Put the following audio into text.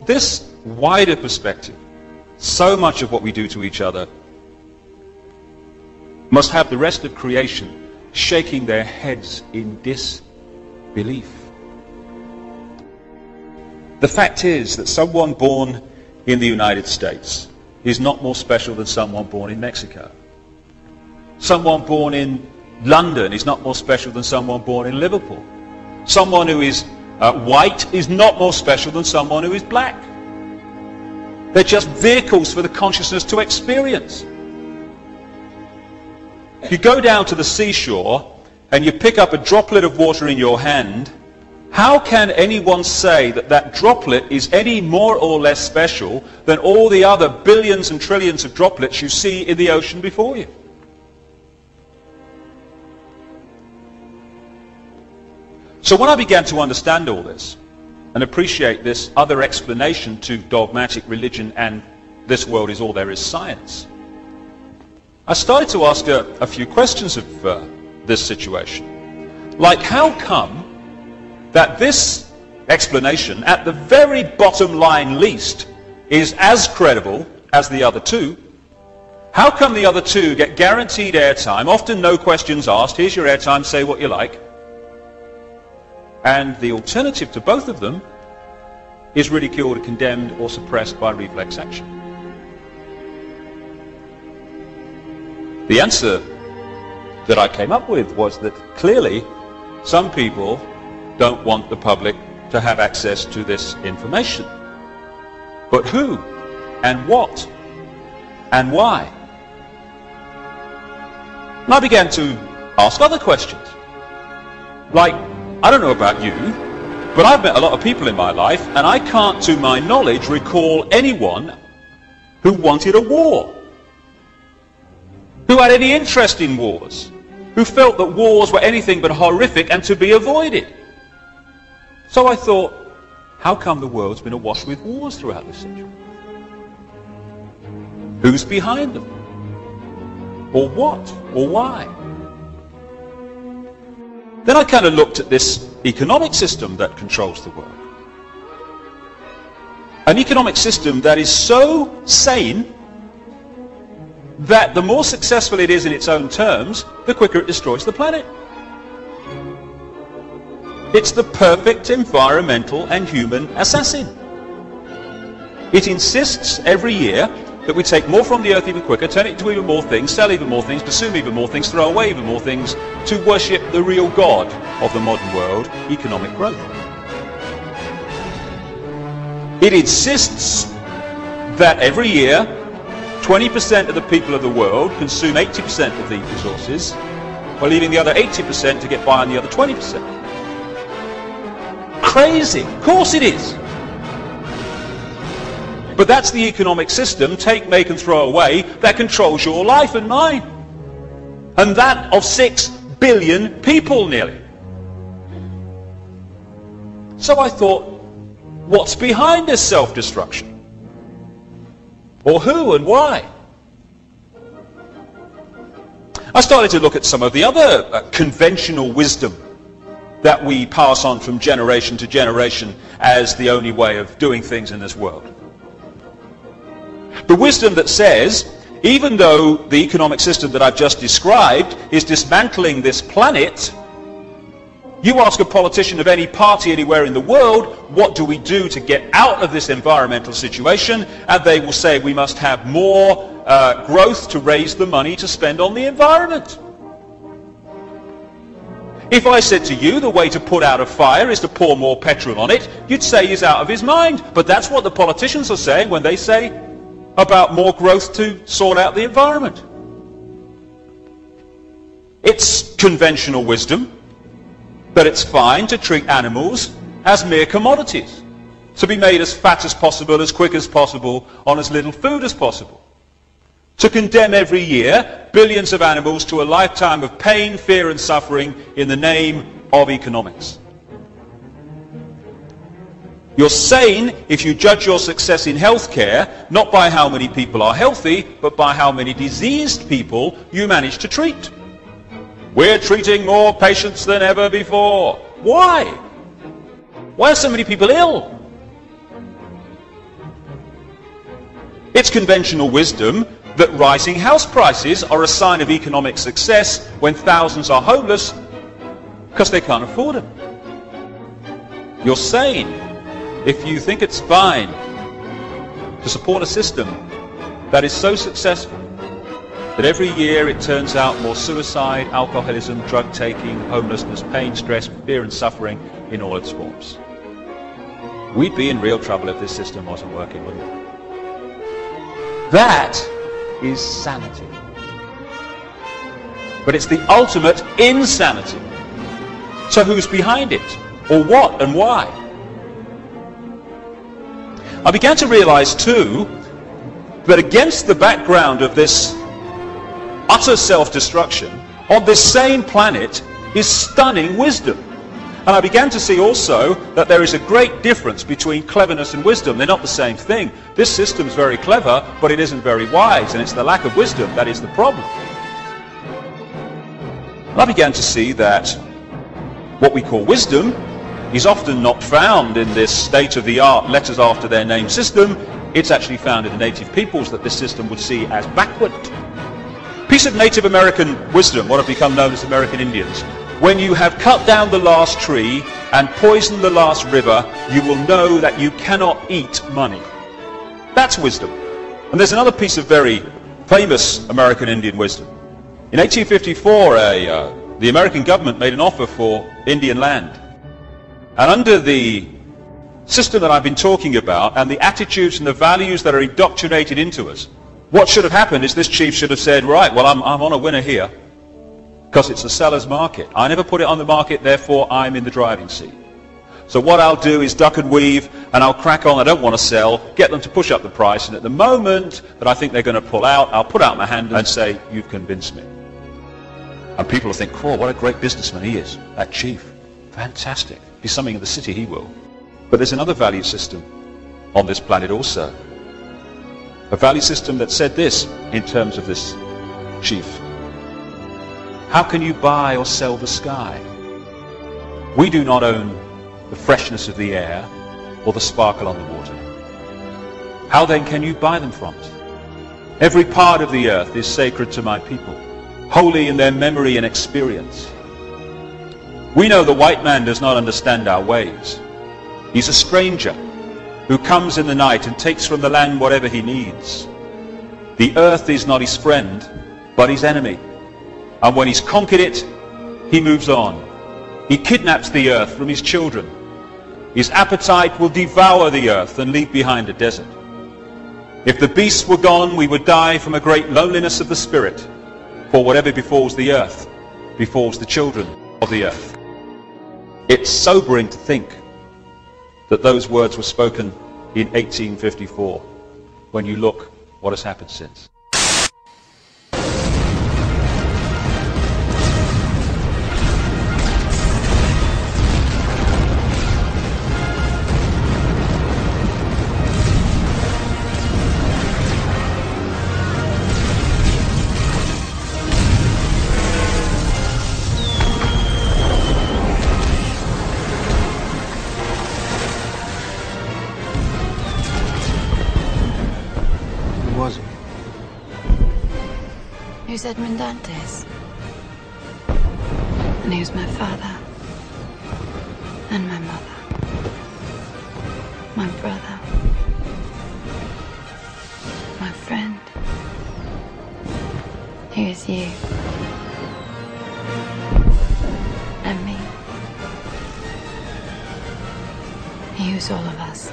this wider perspective, so much of what we do to each other must have the rest of creation shaking their heads in disbelief. The fact is that someone born in the United States is not more special than someone born in Mexico. Someone born in London is not more special than someone born in Liverpool. Someone who is white is not more special than someone who is black. They're just vehicles for the consciousness to experience. You go down to the seashore and you pick up a droplet of water in your hand. How can anyone say that that droplet is any more or less special than all the other billions and trillions of droplets you see in the ocean before you? So when I began to understand all this and appreciate this other explanation to dogmatic religion and this world is all there is science, I started to ask a few questions of this situation. Like, how come that this explanation, at the very bottom line least, is as credible as the other two? How come the other two get guaranteed airtime, often no questions asked, here's your airtime, say what you like, and the alternative to both of them is ridiculed, condemned, or suppressed by reflex action? The answer that I came up with was that clearly some people don't want the public to have access to this information. But who and what and why? And I began to ask other questions. Like, I don't know about you, but I've met a lot of people in my life, and I can't, to my knowledge, recall anyone who wanted a war, who had any interest in wars, who felt that wars were anything but horrific and to be avoided. So I thought, how come the world's been awash with wars throughout the century? Who's behind them? Or what? Or why? Then I kind of looked at this economic system that controls the world. An economic system that is so sane that the more successful it is in its own terms, the quicker it destroys the planet. It's the perfect environmental and human assassin. It insists every year that we take more from the earth even quicker, turn it into even more things, sell even more things, consume even more things, throw away even more things, to worship the real God of the modern world, economic growth. It insists that every year 20% of the people of the world consume 80% of the resources, while leaving the other 80% to get by on the other 20%. Crazy. Of course it is. But that's the economic system, take, make and throw away, that controls your life and mine. And that of 6 billion people nearly. So I thought, what's behind this self-destruction? Or who and why? I started to look at some of the other conventional wisdom that we pass on from generation to generation as the only way of doing things in this world. The wisdom that says, even though the economic system that I've just described is dismantling this planet, you ask a politician of any party anywhere in the world, what do we do to get out of this environmental situation? And they will say we must have more growth to raise the money to spend on the environment. If I said to you the way to put out a fire is to pour more petrol on it, you'd say he's out of his mind. But that's what the politicians are saying when they say about more growth to sort out the environment. It's conventional wisdom that it's fine to treat animals as mere commodities, to be made as fat as possible, as quick as possible, on as little food as possible. To condemn every year billions of animals to a lifetime of pain, fear and suffering in the name of economics. You're sane if you judge your success in healthcare not by how many people are healthy, but by how many diseased people you manage to treat. We're treating more patients than ever before. Why? Why are so many people ill? It's conventional wisdom that rising house prices are a sign of economic success when thousands are homeless because they can't afford them. You're sane if you think it's fine to support a system that is so successful that every year it turns out more suicide, alcoholism, drug taking, homelessness, pain, stress, fear and suffering in all its forms. We'd be in real trouble if this system wasn't working, wouldn't we? That is sanity. But it's the ultimate insanity. So who's behind it? Or what and why? I began to realize too that against the background of this utter self-destruction, on this same planet is stunning wisdom. And I began to see also that there is a great difference between cleverness and wisdom. They're not the same thing. This system's very clever, but it isn't very wise, and it's the lack of wisdom that is the problem. And I began to see that what we call wisdom is often not found in this state-of-the-art letters after their name system. It's actually found in the native peoples that this system would see as backward. Piece of Native American wisdom, what have become known as American Indians. When you have cut down the last tree and poisoned the last river, you will know that you cannot eat money. That's wisdom. And there's another piece of very famous American Indian wisdom. In 1854, the American government made an offer for Indian land. And under the system that I've been talking about, and the attitudes and the values that are indoctrinated into us, what should have happened is this chief should have said, right, well, I'm on a winner here, because it's a seller's market. I never put it on the market, therefore I'm in the driving seat. So what I'll do is duck and weave, and I'll crack on. I don't want to sell, get them to push up the price, and at the moment that I think they're going to pull out, I'll put out my hand and say, you've convinced me. And people will think, oh, what a great businessman he is, that chief. Fantastic. If he's something in the city, he will. But there's another value system on this planet also. A value system that said this in terms of this chief. How can you buy or sell the sky? We do not own the freshness of the air or the sparkle on the water. How then can you buy them from us? Every part of the earth is sacred to my people, holy in their memory and experience. We know the white man does not understand our ways. He's a stranger who comes in the night and takes from the land whatever he needs. The earth is not his friend, but his enemy. And when he's conquered it, he moves on. He kidnaps the earth from his children. His appetite will devour the earth and leave behind a desert. If the beasts were gone, we would die from a great loneliness of the spirit. For whatever befalls the earth, befalls the children of the earth. It's sobering to think that those words were spoken in 1854, when you look what has happened since. Who's Edmund Dantes? And who's my father? And my mother? My brother? My friend? Who is you? And me? Who's all of us?